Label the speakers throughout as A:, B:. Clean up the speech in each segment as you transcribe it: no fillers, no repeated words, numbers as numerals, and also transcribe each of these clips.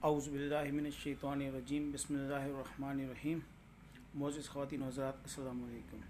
A: औज़ुबिल्लाहिमिनश्शैतानिर्रजीम बिस्मिल्लाहिर्रहमानिर्रहीम। मोअज़्ज़िज़ ख़वातीन व हज़रात, अस्सलामु अलैकुम।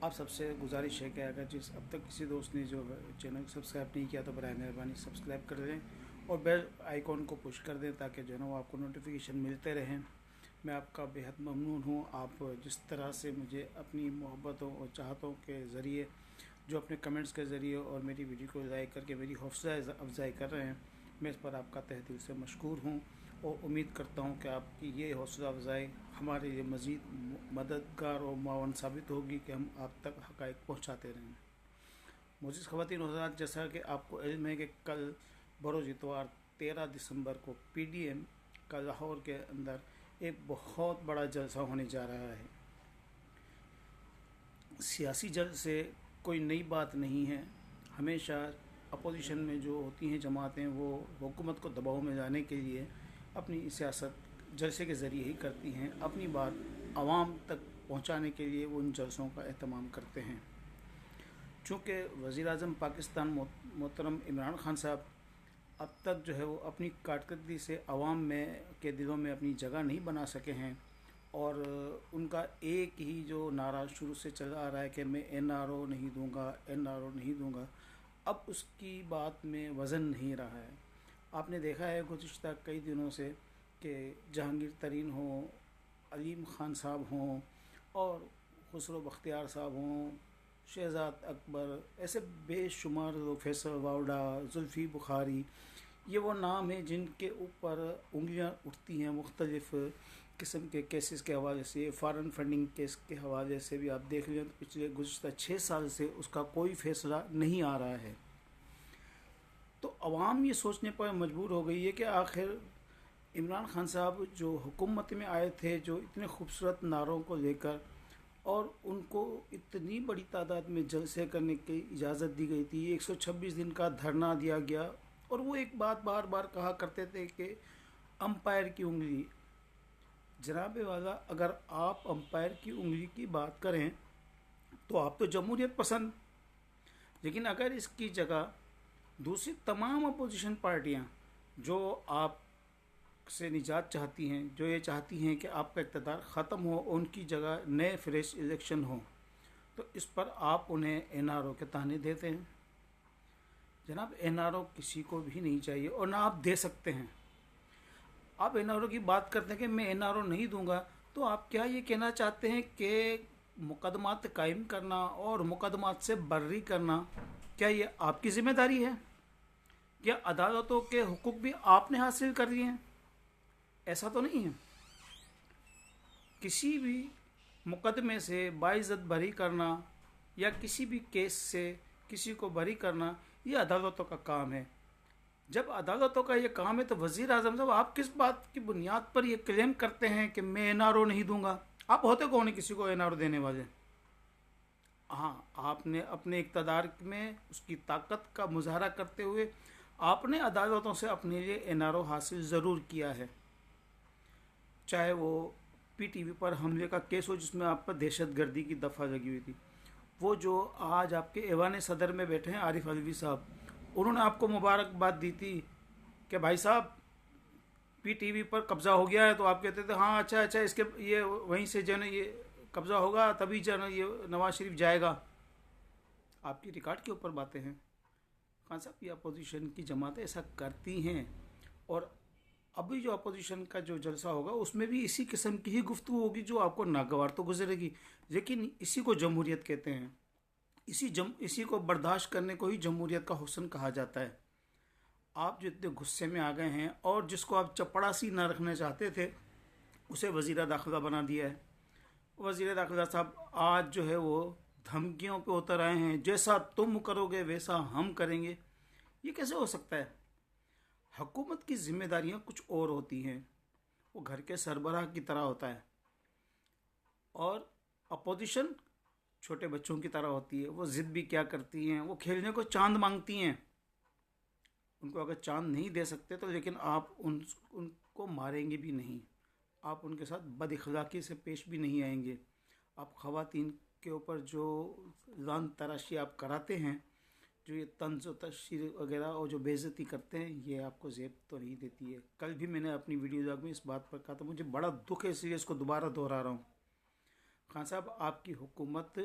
A: आप सबसे गुजारिश है कि अगर जिस अब तक किसी दोस्त ने जो चैनल सब्सक्राइब नहीं किया तो बराए मेहरबानी सब्सक्राइब कर दें और बेल आइकॉन को पुश कर दें ताकि जो है ना वो आपको नोटिफिकेशन मिलते रहें। मैं आपका बेहद ममनून हूँ, आप जिस तरह से मुझे अपनी मोहब्बतों और चाहतों के ज़रिए, जो अपने कमेंट्स के ज़रिए और मेरी वीडियो को लाइक करके मेरी हौसला अफजाई कर रहे हैं, मैं इस पर आपका तहे दिल से मशकूर हूँ और उम्मीद करता हूँ कि आपकी ये हौसला अफजाई हमारे लिए मज़ीद मददगार और मुआवन साबित होगी कि हम आप तक हक़ाइक़ पहुँचाते रहें। मोअज़्ज़िज़ ख़वातीन व हज़रात, जैसा कि आपको इल्म है कि कल बरोज़ इतवार 13 दिसंबर को PDM का लाहौर के अंदर एक बहुत बड़ा जलसा होने जा रहा है। सियासी जलसे कोई नई बात नहीं है। हमेशा अपोजिशन में जो होती हैं जमातें, वो हुकूमत को दबाव में लाने के लिए अपनी सियासत जलसे के ज़रिए ही करती हैं। अपनी बात आवाम तक पहुंचाने के लिए वो उन जलसों का एहतमाम करते हैं। चूँकि वज़ीर-ए-आज़म पाकिस्तान मोहतरम इमरान खान साहब अब तक जो है वो अपनी कारकर्दगी से आवाम में के दिलों में अपनी जगह नहीं बना सके हैं और उनका एक ही जो नारा शुरू से चला आ रहा है कि मैं NRO नहीं दूंगा, NRO नहीं दूंगा, अब उसकी बात में वज़न नहीं रहा है। आपने देखा है गुज़िश्ता कई दिनों से कि जहांगीर तरीन हों, अलीम ख़ान साहब हों और खुसरो बख्तियार साहब हों, शहज़ाद अकबर, ऐसे बेशुमार लोग, फैसल वावड़ा, जुल्फ़ी बुखारी, ये वो नाम हैं जिनके ऊपर उंगलियां उठती हैं मुख्तलिफ़ किस्म के केसेस के हवाले से। फ़ॉरेन फंडिंग केस के हवाले से भी आप देख लें तो पिछले गुज़िश्ता 6 साल से उसका कोई फ़ैसला नहीं आ रहा है। तो अवाम ये सोचने पर मजबूर हो गई है कि आखिर इमरान खान साहब जो हुकूमत में आए थे, जो इतने खूबसूरत नारों को लेकर, और उनको इतनी बड़ी तादाद में जलसे करने की इजाज़त दी गई थी, 126 दिन का धरना दिया गया, और वो एक बात बार बार कहा करते थे कि अंपायर की उंगली। जनाबे वाला, अगर आप अंपायर की उंगली की बात करें तो आप तो जमहूरियत पसंद, लेकिन अगर इसकी जगह दूसरी तमाम अपोजिशन पार्टियां जो आप से निजात चाहती हैं, जो ये चाहती हैं कि आपका इक़्तिदार ख़त्म हो, उनकी जगह नए फ्रेश इलेक्शन हो, तो इस पर आप उन्हें NRO के ताने देते हैं। जनाब, NRO किसी को भी नहीं चाहिए और ना आप दे सकते हैं। आप NRO की बात करते हैं कि मैं NRO नहीं दूंगा, तो आप क्या ये कहना चाहते हैं कि मुकदमात कायम करना और मुकदमात से बर्री करना क्या ये आपकी ज़िम्मेदारी है? क्या अदालतों के हुकूक भी आपने हासिल कर लिए हैं? ऐसा तो नहीं है। किसी भी मुकदमे से बाइज़्ज़त बरी करना या किसी भी केस से किसी को बरी करना, ये अदालतों का काम है। जब अदालतों का ये काम है तो वज़ीर-ए-आज़म साहब, आप किस बात की बुनियाद पर ये क्लेम करते हैं कि मैं NRO नहीं दूंगा? आप होते कौन है किसी को NRO देने वाले? हाँ, आपने अपने इक़्तिदार में उसकी ताकत का मुज़ाहरा करते हुए आपने अदालतों से अपने लिए NRO हासिल ज़रूर किया है। चाहे वो PTV पर हमले का केस हो जिसमें आप पर दहशतगर्दी की दफ़ा लगी हुई थी, वो जो आज आपके ऐवान सदर में बैठे हैं आरिफ अलवी साहब, उन्होंने आपको मुबारकबाद दी थी कि भाई साहब PTV पर कब्ज़ा हो गया है, तो आप कहते थे हाँ अच्छा इसके ये वहीं से जो है ये कब्ज़ा होगा तभी जो है ये नवाज शरीफ जाएगा। आपकी रिकॉर्ड के ऊपर बातें हैं। खान साहब, ये अपोजिशन की जमातें ऐसा करती हैं और अभी जो अपोजिशन का जो जलसा होगा उसमें भी इसी किस्म की ही गुफ्तगू होगी जो आपको नागवार तो गुजरेगी, लेकिन इसी को जमहूरियत कहते हैं। इसी को बर्दाश्त करने को ही जमहूरियत का हुस्न कहा जाता है। आप जो इतने गुस्से में आ गए हैं और जिसको आप चपड़ासी ना रखना चाहते थे उसे वज़ीर दाखिला बना दिया है। वज़ीर दाखिला साहब आज जो है वो धमकियों पे उतर आए हैं, जैसा तुम करोगे वैसा हम करेंगे। ये कैसे हो सकता है? हुकूमत की जिम्मेदारियां कुछ और होती हैं, वो घर के सरबराह की तरह होता है, और अपोजिशन छोटे बच्चों की तरह होती है। वो ज़िद भी क्या करती हैं, वो खेलने को चांद मांगती हैं। उनको अगर चांद नहीं दे सकते तो लेकिन आप उनको मारेंगे भी नहीं, आप उनके साथ बदअखलाक़ी से पेश भी नहीं आएंगे। आप ख़वातीन के ऊपर जो लान तराशी आप कराते हैं, जो ये तंज और तशहीर वगैरह और जो बेइज्जती करते हैं, ये आपको ज़ेब तो नहीं देती है। कल भी मैंने अपनी वीडियो में इस बात पर कहा था, मुझे बड़ा दुख है, इसलिए इसको दोबारा दोहरा रहा हूँ। खान साहब, आपकी हुकूमत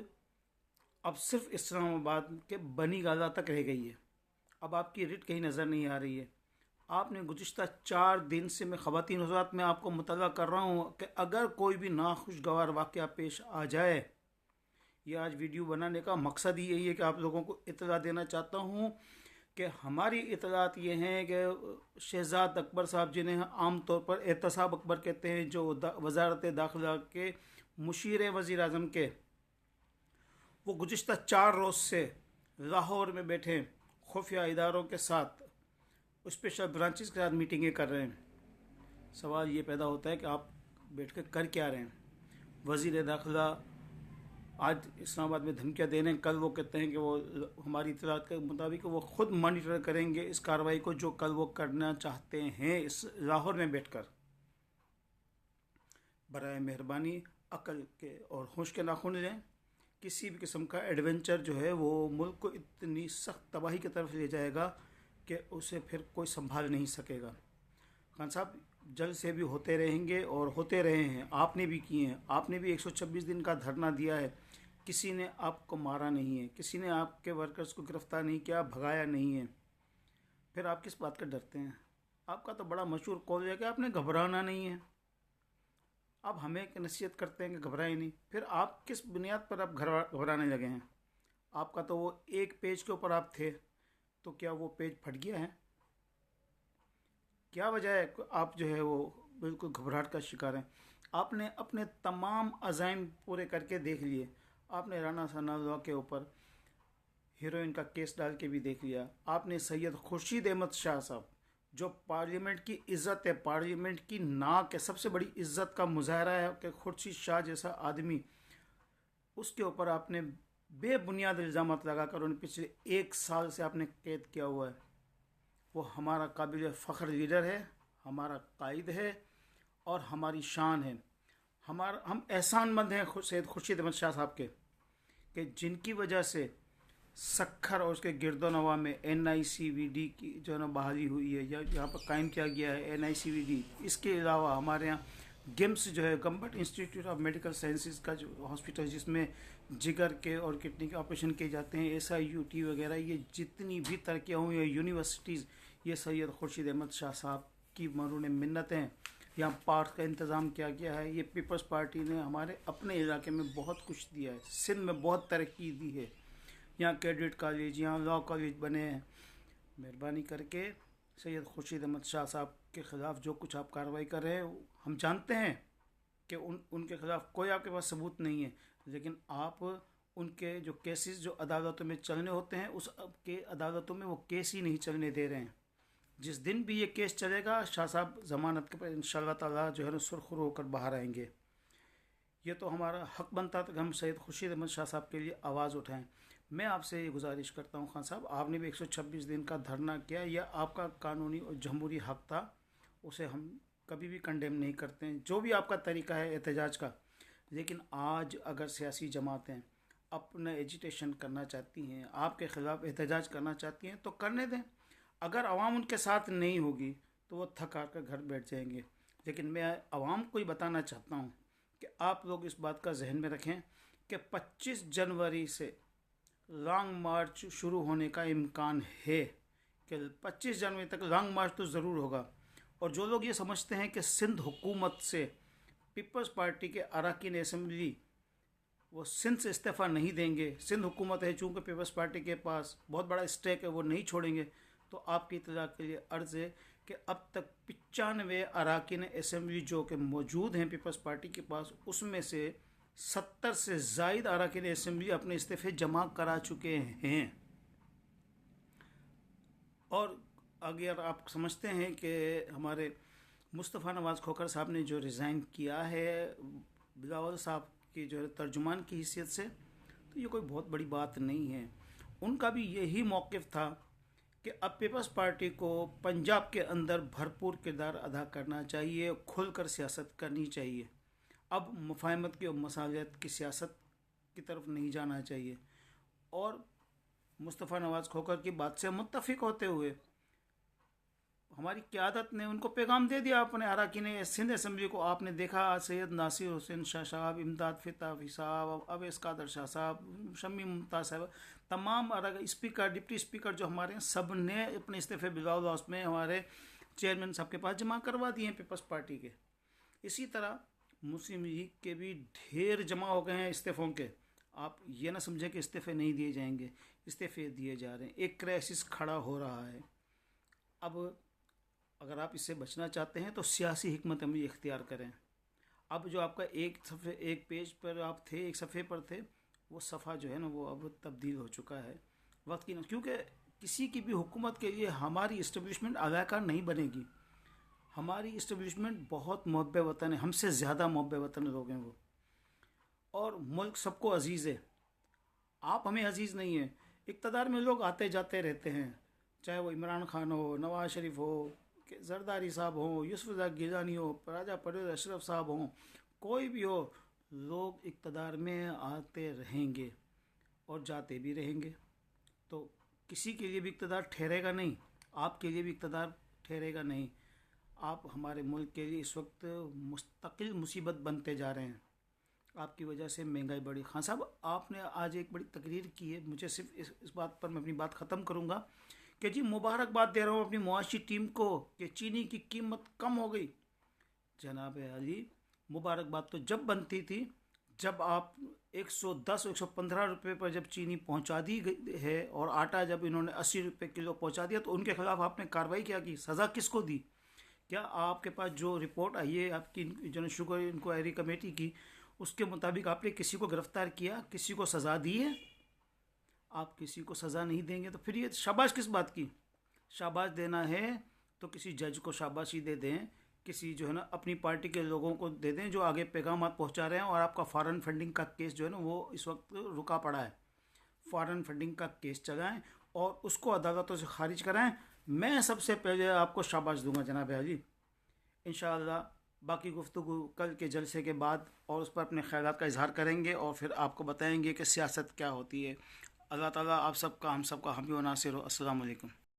A: अब सिर्फ इस्लामाबाद के बनी गाज़ा तक रह गई है। अब आपकी रिट कहीं नज़र नहीं आ रही है। आपने गुज़िश्ता 4 दिन से, मैं ख़वातीन हज़रात में आपको मुतला कर रहा हूँ कि अगर कोई भी नाखुशगवार वाक़या पेश आ जाए, ये आज वीडियो बनाने का मकसद ही यही है कि आप लोगों को इत्तला देना चाहता हूँ कि हमारी इत्तलात ये हैं कि शहजाद अकबर साहब, जिन्हें आम तौर पर एहतसाब अकबर कहते हैं, जो वजारत दाखिला के मुशीर वज़ीर आज़म के, वो गुज़िश्ता 4 रोज़ से लाहौर में बैठे खुफिया इदारों के साथ, स्पेशल ब्रांचेस के साथ मीटिंगें कर रहे हैं। सवाल ये पैदा होता है कि आप बैठ कर क्या रहे हैं? वज़ीर दाखिला आज इस्लामाबाद में धमकियाँ दे रहे हैं, कल वो कहते हैं कि वो हमारी इत्तलात के मुताबिक वो ख़ुद मॉनिटर करेंगे इस कार्रवाई को जो कल वो करना चाहते हैं इस लाहौर में बैठकर। बराए मेहरबानी अकल के और होश के नाखून लें। किसी भी किस्म का एडवेंचर जो है वो मुल्क को इतनी सख्त तबाही की तरफ ले जाएगा कि उसे फिर कोई संभाल नहीं सकेगा। खान साहब, जल्द से भी होते रहेंगे और होते रहे हैं, आपने भी किए हैं। आपने भी 126 दिन का धरना दिया है, किसी ने आपको मारा नहीं है, किसी ने आपके वर्कर्स को गिरफ्तार नहीं किया, भगाया नहीं है, फिर आप किस बात का डरते हैं? आपका तो बड़ा मशहूर कौल है कि आपने घबराना नहीं है। आप हमें नसीहत करते हैं कि घबराए नहीं, फिर आप किस बुनियाद पर आप घबराने लगे हैं? आपका तो वो एक पेज के ऊपर आप थे, तो क्या वो पेज फट गया है? क्या वजह है आप जो है वो बिल्कुल घबराहट का शिकार हैं? आपने अपने तमाम अज़ाइम पूरे करके देख लिए। आपने राना सनाउल्लाह के ऊपर हीरोइन का केस डाल के भी देख लिया। आपने सैयद खुर्शीद अहमद शाह साहब, जो पार्लियामेंट की इज़्ज़त है, पार्लियामेंट की नाक है, सबसे बड़ी इज़्ज़त का मुजाहरा है कि खुर्शीद शाह जैसा आदमी, उसके ऊपर आपने बेबुनियाद इल्ज़ाम लगाकर उन्हें पिछले 1 साल से आपने कैद किया हुआ है। वो हमारा काबिल फ़ख्र लीडर है, हमारा कायद है और हमारी शान है। हम एहसानमंद हैं सैयद खुर्शीद अहमद शाह साहब के, कि जिनकी वजह से सखर और उसके गिरदोनवा में NICVD की जो है ना बहाली हुई है, या यहाँ पर कायम किया गया है NICVD। इसके अलावा हमारे यहाँ GIMS जो है, government institute of medical sciences का जो हॉस्पिटल, जिसमें जिगर के और किडनी के ऑपरेशन किए जाते हैं, SIUT वगैरह, ये जितनी भी तरक्कियाँ हुई हैं यूनिवर्सिटीज़, ये सैयद खुर्शीद अहमद शाह साहब की मरून मिन्नत हैं। यहाँ पार्क का इंतज़ाम किया गया है। ये पीपल्स पार्टी ने हमारे अपने इलाके में बहुत कुछ दिया है, सिंध में बहुत तरक्की दी है। यहाँ कैडेट कॉलेज, यहाँ लॉ कॉलेज बने हैं। मेहरबानी करके सैयद खुर्शीद अहमद शाह साहब के ख़िलाफ़ जो कुछ आप कार्रवाई कर रहे हैं, हम जानते हैं कि उनके ख़िलाफ़ कोई आपके पास सबूत नहीं है, लेकिन आप उनके जो केसेस जो अदालतों में चलने होते हैं, उस के अदालतों में वो केस ही नहीं चलने दे रहे हैं। जिस दिन भी ये केस चलेगा, शाह साहब ज़मानत के पर इंशाअल्लाह ताला जो है ना सुरखरू होकर बाहर आएंगे। ये तो हमारा हक बनता था कि हम सैयद खुर्शीद अहमद शाह साहब के लिए आवाज़ उठाएं। मैं आपसे ये गुजारिश करता हूँ खान साहब, आपने भी 126 दिन का धरना किया, यह आपका कानूनी और जमहूरी हक था, उसे हम कभी भी कंडेम नहीं करते हैं, जो भी आपका तरीका है एहतजाज का। लेकिन आज अगर सियासी जमातें अपना एजिटेशन करना चाहती हैं, आपके ख़िलाफ़ एहतजाज करना चाहती हैं, तो करने दें। अगर आवाम उनके साथ नहीं होगी तो वो थक हार कर घर बैठ जाएंगे। लेकिन मैं आवाम को ही बताना चाहता हूँ कि आप लोग इस बात का जहन में रखें कि 25 जनवरी से लॉन्ग मार्च शुरू होने का इम्कान है, कि 25 जनवरी तक लॉन्ग मार्च तो ज़रूर होगा। और जो लोग ये समझते हैं कि सिंध हुकूमत से पीपल्स पार्टी के अरकान असम्बली वो सिंध से इस्तीफ़ा नहीं देंगे, सिंध हुकूमत है चूँकि पीपल्स पार्टी के पास बहुत बड़ा स्टेक है, वो नहीं छोड़ेंगे, तो आपकी इत्तला के लिए अर्ज़ है कि अब तक 95 अरकान असम्बली जो कि मौजूद हैं पीपल्स पार्टी के पास, उसमें से 70 से ज़ायद अरकान असम्बली अपने इस्तीफ़े जमा करा चुके हैं। और अगर आप समझते हैं कि हमारे मुस्तफ़ा नवाज़ खोखर साहब ने जो रिज़ाइन किया है बिलावल साहब की जो है तर्जुमान की हैसियत से, तो ये कोई बहुत बड़ी बात नहीं है। उनका भी यही मौक़िफ़ था कि अब पीपल्स पार्टी को पंजाब के अंदर भरपूर किरदार अदा करना चाहिए, खुलकर सियासत करनी चाहिए। अब मुफाहमत की और मसालियत की सियासत की तरफ नहीं जाना चाहिए। और मुस्तफ़ा नवाज़ खोखर की बात से मुत्तफिक होते हुए हमारी क़यादत ने उनको पैगाम दे दिया अपने अरकान सिंध असम्बली को। आपने देखा सैयद नासिर हुसैन शाह साहब, इमदाद फ़तावी साहब, अवैस कादर शाह साहब, शम्मी मुमताज़ साहब, तमाम स्पीकर, डिप्टी स्पीकर जो हमारे हैं, सब ने अपने इस्तीफ़े बिलावल हाउस में हमारे चेयरमैन साहब के पास जमा करवा दिए हैं पीपल्स पार्टी के। इसी तरह मुस्लिम लीग के भी ढेर जमा हो गए हैं इस्तीफ़ों के। आप ये ना समझें कि इस्तीफ़े नहीं दिए जाएंगे, इस्तीफ़े दिए जा रहे हैं। एक क्राइसिस खड़ा हो रहा है। अब अगर आप इससे बचना चाहते हैं तो सियासी हिकमत अमली इख्तियार करें। अब जो आपका एक पेज पर आप थे, एक सफ़े पर थे, वो सफ़ा जो है ना वो अब तब्दील हो चुका है वक्त की। क्योंकि किसी की भी हुकूमत के लिए हमारी इस्टेब्लिशमेंट अदाकार नहीं बनेगी। हमारी इस्टेब्लिशमेंट बहुत मुहब्बे वतन है, हमसे ज़्यादा मुहब्बे वतन लोग हैं वो, और मुल्क सबको अजीज़ है। आप हमें अजीज़ नहीं है। इक़्तिदार में लोग आते जाते रहते हैं, चाहे वो इमरान खान हो, नवाज शरीफ हो, जरदारी साहब हो, यूसुफ गिलानी हो, राजा परवेज़ अशरफ साहब हो, कोई भी हो, लोग इक़्तिदार में आते रहेंगे और जाते भी रहेंगे। तो किसी के लिए भी इक़्तिदार ठहरेगा नहीं, आपके लिए भी इक़्तिदार ठहरेगा नहीं। आप हमारे मुल्क के लिए इस वक्त मुस्तकिल मुसीबत बनते जा रहे हैं। आपकी वजह से महंगाई बढ़ी। खान साहब, आपने आज एक बड़ी तकरीर की है, मुझे सिर्फ इस बात पर मैं अपनी बात ख़त्म करूँगा कि जी मुबारकबाद दे रहा हूँ अपनी मुआशी टीम को कि चीनी की कीमत कम हो गई। जनाब अली, मुबारकबाद तो जब बनती थी जब आप 110-115 रुपये पर जब चीनी पहुंचा दी गई है, और आटा जब इन्होंने 80 रुपये किलो पहुंचा दिया, तो उनके खिलाफ आपने कार्रवाई क्या की? सज़ा किसको दी? क्या आपके पास जो रिपोर्ट आई है आपकी जनरल शुगर इंक्वायरी कमेटी की, उसके मुताबिक आपने किसी को गिरफ्तार किया, किसी को सज़ा दी है? आप किसी को सज़ा नहीं देंगे तो फिर ये शाबाश किस बात की? शाबाश देना है तो किसी जज को शाबाशी दे दें, किसी जो है ना अपनी पार्टी के लोगों को दे दें जो आगे पैगाम पहुंचा रहे हैं। और आपका फॉरेन फंडिंग का केस जो है ना वो इस वक्त रुका पड़ा है। फॉरेन फंडिंग का केस चलाएं और उसको अदालतों से खारिज कराएं। मैं सबसे पहले आपको शाबाश दूंगा जनाब हाजी। इंशाअल्लाह बाकी गुफ्तगू कल के जलसे के बाद और उस पर अपने ख्यालात का इजहार करेंगे और फिर आपको बताएंगे कि सियासत क्या होती है। अल्लाह ताला आप सबका हम सबका हामी व नासिर हो। अस्सलाम वालेकुम।